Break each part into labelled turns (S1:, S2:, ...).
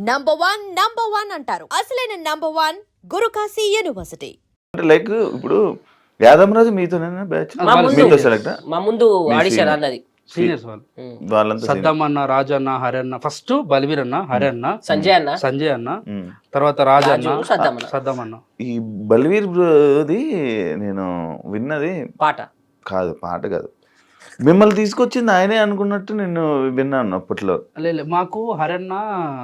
S1: Number one అంటారు. అసలైన number one Guru Kashi university.
S2: అంటే లైక్ ఇప్పుడు యాదమరాజు మీతోనేనా బ్యాచ్ మీతో సెలెక్ట్
S3: మా ముందు ఆడిషన్ అన్నది
S4: సీనియర్స్ వాళ్ళు
S2: వాళ్ళంతా
S4: సద్దం అన్న, రాజన్న, హరన్న, ఫస్ట్ బలివీర్ అన్న, హరన్న, సంజయ్ అన్న, తర్వాత రాజన్న, సద్దం అన్న.
S2: ఈ బల్వీర్ బ్రోది నేను విన్నది
S3: పాట
S2: కాదు మిమ్మల్ని తీసుకొచ్చింది ఆయనే అనుకున్నట్టు నేను విన్నాను అప్పట్లో.
S4: లేదు మాకు హరన్న,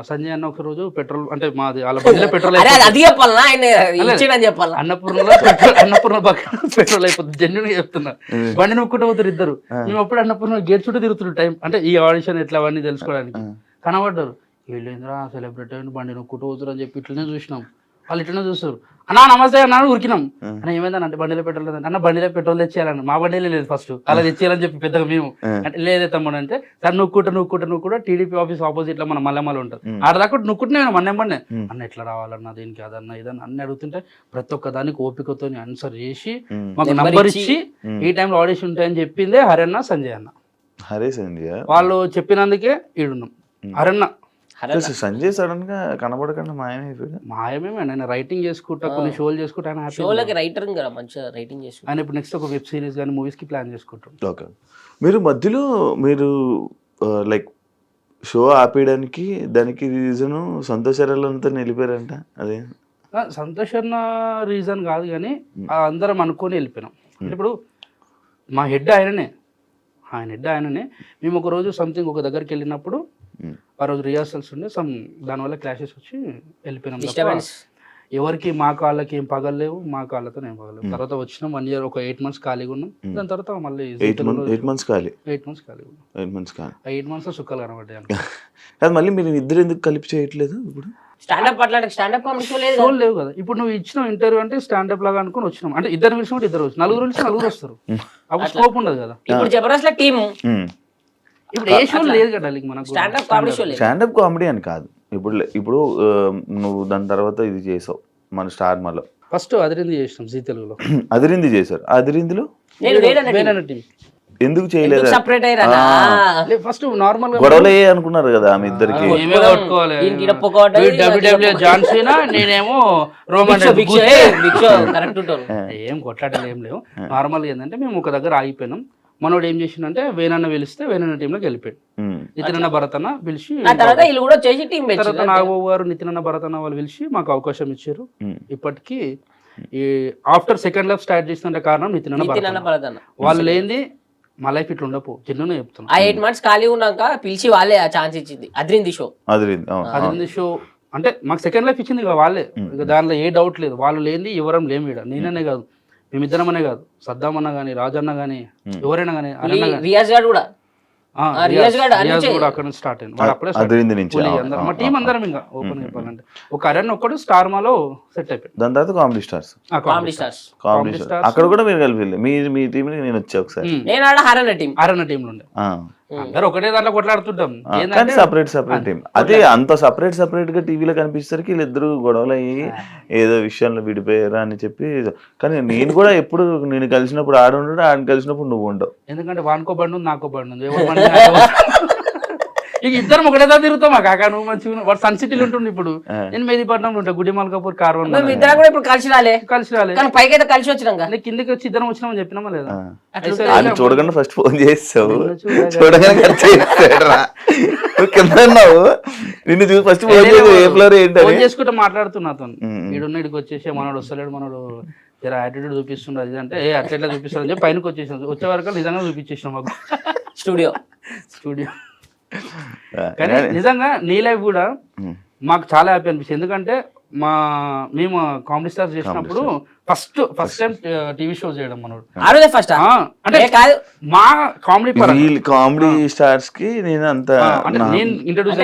S4: సంజయ్ అన్న ఒక రోజు పెట్రోల్ అంటే మాది వాళ్ళ బండిలో పెట్రోల్
S3: అది చెప్పాలా ఆయన ఇచ్చిండని చెప్పాలా
S4: అన్నపూర్ణ పక్కన పెట్రోల్ అయిపోతుంది. జెన్యున్ చెప్తున్నా, బండి నొక్కుంటూ పోతారు ఇద్దరు. మేము అప్పుడు అన్నపూర్ణ గేట్ చుట్టూ తిరుగుతున్నారు టైం అంటే ఈ ఆడిషన్ ఎట్లా అవన్నీ తెలుసుకోవడానికి. కనబడ్డారు, వీళ్ళేంద్రా సెలబ్రిటీ అయిన బండి నొక్కుంటూ పోతారు అని చెప్పి ఇట్లనే చూసినాం. వాళ్ళు ఇట్లనే చూస్తారు. అన్నా నమస్తే అన్నా ఉరికినాం. అన్న ఏమైందని అంటే బండిలో పెట్రోల్ లేదంటే అన్న బండిలో పెట్రోల్ తెచ్చేయాలన్న. మా బండిలో లేదు ఫస్ట్, అలా తెచ్చేయాలని చెప్పి పెద్దగా మేము అంటే లేదే తమ్ముడు అంటే సార్ నువ్వు టీడీపీ ఆఫీస్ ఆపోజిట్ లో మన మల్లెమల్ల ఉంటుంది ఆడదాకా నువ్వుకుంటున్నా మన నెంబర్నే అన్న ఎట్లా రావాలన్నా దీనికి అదన్నా ఇదన్నా అన్ని అడుగుతుంటే ప్రతి ఒక్క దానికి ఓపికతో ఆన్సర్ చేసి మాకు నంబర్ ఇచ్చి ఈ టైంలో ఆడిషన్ ఉంటాయని చెప్పిందే హరన్న, సంజయ్ అన్న.
S2: హరే సంజయ్
S4: వాళ్ళు చెప్పినందుకే ఈడున్నాం. హరన్న
S2: సంజయ్ సడన్ గా కనబడకుండా
S4: మాయమేమే ఆయన రైటింగ్ చేసుకుంటా కొన్ని షోలు చేసుకుంటా ఆయన
S3: షోలకి రైటర్ కదా మంచిగా రైటింగ్ చేసి
S4: ఆయన ఇప్పుడు నెక్స్ట్ ఒక వెబ్ సిరీస్ కానీ మూవీస్ కి ప్లాన్ చేసుకుంటాం.
S2: ఓకే, మీరు మధ్యలో మీరు లైక్ షో ఆపేయడానికి దానికి రీజను సంతోషాలంతా నిలిపారంట. అదే
S4: సంతోష్ అన్న రీజన్ కాదు కానీ అందరం అనుకొని వెళ్ళిపోయినాం. అంటే ఇప్పుడు మా హెడ్ ఆయననే మేము ఒక రోజు సంథింగ్ ఒక దగ్గరికి వెళ్ళినప్పుడు ఆ రోజు రిహార్సల్స్ ఉండే దానివల్ల క్లాషెస్ వచ్చి వెళ్ళిపోయినాం. ఎవరికి మా కాళ్ళకి ఏం పగలేవు, మా కాళ్ళతో ఏం పగలేవు. తర్వాత వచ్చినాం 1 year ఒక 8 months ఖాళీగా ఉన్నాం. దాని తర్వాత మళ్ళీ
S2: 8 months ఖాళీ
S4: 8 months లో సుఖాలు కనబడ్డాయి.
S2: అది మళ్ళీ మీరు ఇద్దరు ఎందుకు కలిపి చేయట్లేదు? ఇప్పుడు
S3: స్టాండప్
S4: షో లేవు కదా. ఇప్పుడు నువ్వు ఇచ్చిన ఇంటర్వ్యూ అంటే స్టాండప్ లాగా అనుకుని వచ్చినాం. అంటే ఇద్దరు పిలిచి ఇద్దరు వచ్చి నలుగురు వస్తారు. అప్పుడు స్కోప్ ఉండదు కదా.
S3: ఇప్పుడు జబర్దస్త్ టీమ్
S4: ఇప్పుడు ఏ షో లేదు కదా మనకు.
S2: స్టాండప్ కామెడీ అని కాదు. ఇప్పుడు నువ్వు దాని తర్వాత ఇది చేసావు మన స్టార్ మాలో.
S4: ఫస్ట్ అదిరింది చేసినాం జీ తెలుగులో.
S2: అదిరింది చేశారు. అదిరిందిలో
S4: టీం
S2: ఎందుకు చేయలేదు?
S4: ఫస్ట్ నార్మల్
S2: గొడవలు అనుకున్నారు కదా మీ ఇద్దరికి.
S4: జాన్ సీనా నేనేమో రోమన్ ఏం కొట్లాటలు ఏం లేవు. నార్మల్ ఏంటంటే మేము ఒక దగ్గర ఆగిపోయినాం. మనోడు ఏం చేసిందంటే వేనన్న పిలిస్తే వేనన్న టీంలోకి వెళ్ళిపోయాడు. నితిన్ భరత్ అన్న పిలిచి తర్వాత నాగబాబు గారు నితిన్ భరత్ అన్న వాళ్ళు పిలిచి మాకు అవకాశం ఇచ్చారు. ఇప్పటికీ ఈ ఆఫ్టర్ సెకండ్ లైఫ్ స్టార్ట్ చేసిన కారణం నితిన్ భరత్ అన్న. వాళ్ళు లేనిది మా లైఫ్ ఇట్లా ఉండపు చిన్న చెప్తున్నా.
S3: 8 months ఖాళీ ఉన్నాక పిలిచి వాళ్ళే ఆ ఛాన్స్ ఇచ్చింది. అదిరింది
S4: షో అంటే మాకు సెకండ్ లైఫ్ ఇచ్చింది వాళ్ళే. ఇక దానిలో ఏ డౌట్ లేదు. వాళ్ళు లేనిది ఎవరం లేము. ఇక్కడ నేననే కాదు, మేమిద్దరమనే కాదు, సద్దాం అన్న గానీ, రాజన్న గానీ, ఎవరైనా గానీ,
S3: రియాజ్ గారు కూడా
S4: అక్కడ నుంచి స్టార్ట్ అయింది. మా టీం అందరం ఇంకా ఓపెన్ చెప్పాలంటే ఒక అరణ్ ఒక్కడు స్టార్ మాలో సెట్ అయిపోయింది.
S2: దాని తర్వాత కామెడీ స్టార్స్ అక్కడ కూడా మీరు కలిపి మీ టీం నేను వచ్చా ఒకసారి.
S4: హరన్న టీమ్ లో ఉండే అందరు ఒకటే దాంట్లో కొట్లాడుతుంటాం.
S2: Separate team. అదే అంత సపరేట్ గా టీవీలో కనిపిస్తారు వీళ్ళిద్దరు గొడవలు అయ్యి ఏదో విషయంలో విడిపోయారా అని చెప్పి. కానీ నేను కూడా ఎప్పుడు నేను కలిసినప్పుడు ఆడుంటాడు, ఆడిని కలిసినప్పుడు నువ్వు ఉండవు.
S4: ఎందుకంటే వానికో బండి ఉంది, నాకో బండి ఉంది. ఇక ఇద్దరం ఒకటే దాకా తిరుగుతాం. మా కాకా నువ్వు మంచిగా వాడు సన్ సిటీలో ఉంటుండే. ఇప్పుడు నేను మెహదీపట్నంలో ఉంటా, గుడి మల్కాపూర్ కార్వన్.
S3: కలిసి రాలే పైకి కలిసి వచ్చినాక
S4: కిందకి వచ్చి ఇద్దరం వచ్చినామని చెప్పినామా లేదా?
S2: చూడగానే ఫస్ట్ ఫోన్ చేస్తావు, చూడగానే నిన్ను చూసి ఫస్ట్ ఫోన్
S4: చేసుకుంటే మాట్లాడుతున్నా. ఈడున్న ఇడికి వచ్చేసి మనోడు వస్తలేడు, మనోడు జర యాటిట్యూడ్ చూపిస్తుండే. అది అంటే అట్లా చూపిస్తాడు అని చెప్పి పైనకి వచ్చేసాం. వచ్చే వరకు నిజంగా చూపించేసినాం మాకు స్టూడియో. కానీ నిజంగా నీ లైఫ్ కూడా మాకు చాలా హ్యాపీ అనిపిస్తుంది. ఎందుకంటే మేము కామెడీ స్టార్స్ చేసినప్పుడు ఫస్ట్ టైం టీవీ షో చేయడం మనోడు. అంటే మా
S2: కామెడీ స్టార్స్ కి నేను అంత
S4: నేను ఇంట్రడ్యూస్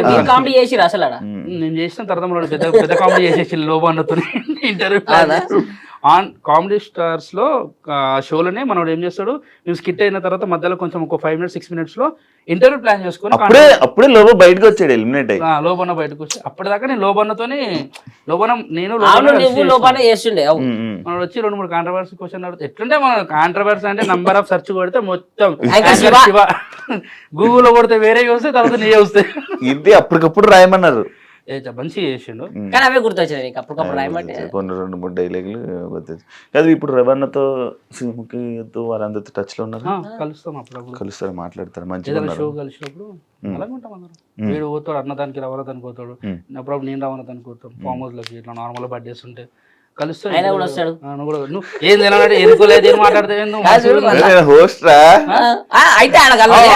S4: నేను చేసిన తర్వాత మనోడు పెద్ద కామెడీ చేసేసి లోబాన్నతో ఇంటర్వ్యూ ఆన్ కామెడీ స్టార్స్ లో షోలోనే మనోడు ఏం చేస్తాడు, మేము స్కిట్ అయిన తర్వాత మధ్యలో కొంచెం ఒక 5 minutes 6 minutes లో ఇంటర్వ్యూ ప్లాన్ చేసుకుని
S2: అప్పుడే లోబో బయటకు వచ్చాడు, ఎలిమినేట్ అయ్యి.
S4: లోబన్న బయటకు వచ్చి అప్పటిదాకా నేను లోబన్నతోని నేను మనోడు వచ్చి 2-3 కాంట్రవర్సీ క్వశ్చన్ అడుగుతా. ఎట్లుంటే మన కాంట్రవర్సీ అంటే నంబర్ ఆఫ్ సెర్చ్ కొడితే మొత్తం గూగుల్లో కొడితే వేరే వస్తాయి, తర్వాత నీ వస్తాయి.
S2: ఇది అప్పటికప్పుడు రాయమన్నారు.
S4: మంచిగా చేసిండు.
S3: కానీ అవే గుర్తొచ్చాయి నీకు అప్పటికప్పుడు రాయమంటే.
S2: కొన్ని 2-3 డైలాగులు గుర్తొచ్చు. కాదు ఇప్పుడు రవణతో సింహకితో వారందరితో టచ్ లో ఉన్నారు,
S4: కలుస్తాం అప్పుడప్పుడు,
S2: కలుస్తారు, మాట్లాడతారు, మంచిగా
S4: ఏదైనా
S2: ఉన్నారు.
S4: షో కలిసినప్పుడు అలాగే ఉంటాం అందరం. వీడు పోతాడు అన్నదానికి రవణదానికి పోతాడు, అప్పుడప్పుడు నేను రవణదానికి పోతాం. ఫామ్ హౌస్ లోకి ఇట్లా నార్మల్ బర్త్డేస్ ఉంటే కలుస్తాడు.
S3: ఆయన కూడా వస్తాడు.
S4: నువ్వు ఏం తినాలంటే ఎదుకోలేదు ఏం మాట్లాడితే
S2: హోస్ట్ రా
S3: అయితే ఆయన కలవలే.